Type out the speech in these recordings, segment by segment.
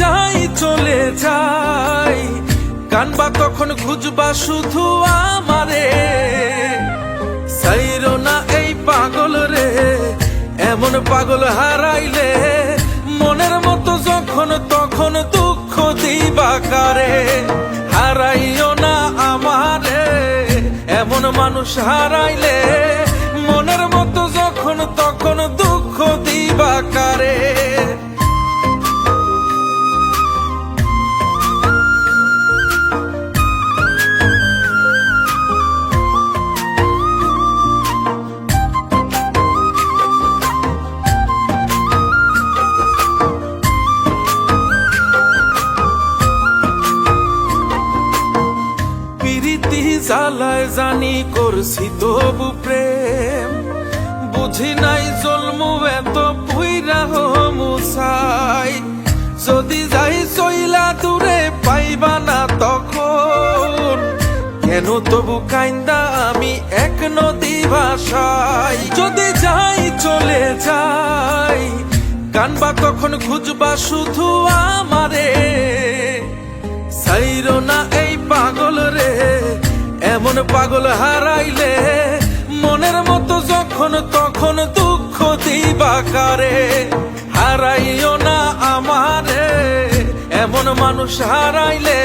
যাই চলে যাই, কানবা তখন খুঁজবা শুধু আমারে। সাইরো না এই পাগল রে, এমন পাগল হারাইলে মনের মতো যখন তখন দুঃখ দিবা কারে। হারাইও না আমারে, এমন মানুষ হারাইলে মনের মতো যখন তখন দুঃখ দিবা কারে। জ্বালায় জানি করছি তবু প্রেম, বুঝি নাই জন্মু এত পুইরা মুসাই। যদি যাই চইলা দূরে পাইবা না তখন, কেন তবু কাইন্দা আমি এক নদী ভাষাই। যদি যাই চলে যাই, কানবা তখন খুঁজবা শুধু আমারে। সাইরো না এই পাগল রে, এমন পাগল হারাইলে মনের মতো যখন তখন দুঃখ দিবা কারে। হারাইও না আমারে, এমন মানুষ হারাইলে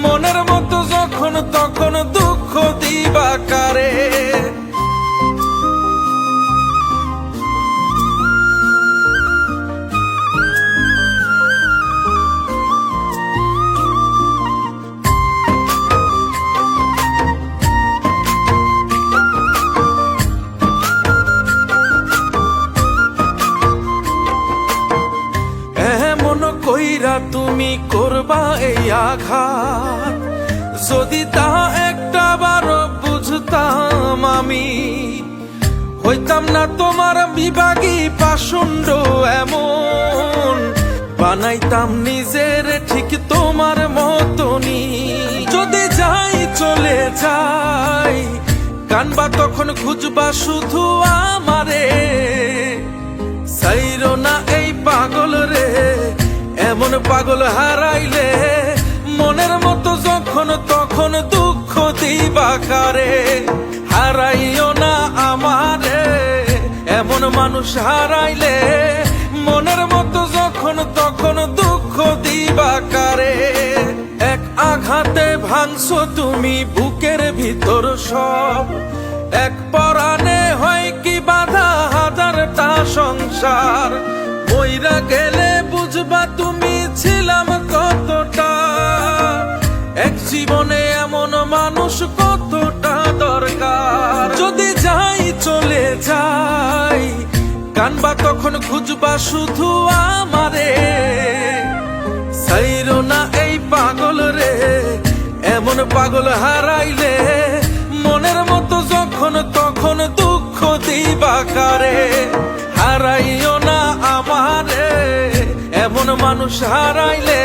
মনের মতো যখন তখন দুঃখ দিবা কারে। কইরা তুমি করবা এই আঘাত, যদি তা একটা বার বুঝতাম আমি, হইতাম না তোমার বিভাগী পাষণ্ড এমন। বানাইতাম নিজের ঠিক তোমার মতনই। যদি যাই চলে যাই, কানবা তখন খুঁজবা শুধু আমারে। সাইরো না এই পাগল রে, এমন পাগল হারাইলে মনের মতো যখন তখন দুঃখ দিবা কারে। হারাইও না আমারে, এমন মানুষ হারাইলে মনের মতো যখন তখন দুঃখ দিবা কারে। এক আঘাতে ভাঙছো তুমি বুকের ভিতর সব, এক পরাণে হয় কি বাধা হাজারটা সংসার। মইরা গেলে বুঝবা তুমি ছিলাম কতটা, এক জীবনে এমন মানুষ কতটা দরকার। যদি যাই চলে যাই, কানবা তখন খুঁজবা শুধু আমারে। সাইরো না এই পাগল রে, এমন পাগল হারাইলে মনের মতো যখন তখন দুঃখ দিবা কারে। হারাইও না আমারে, এমন মানুষ হারাইলে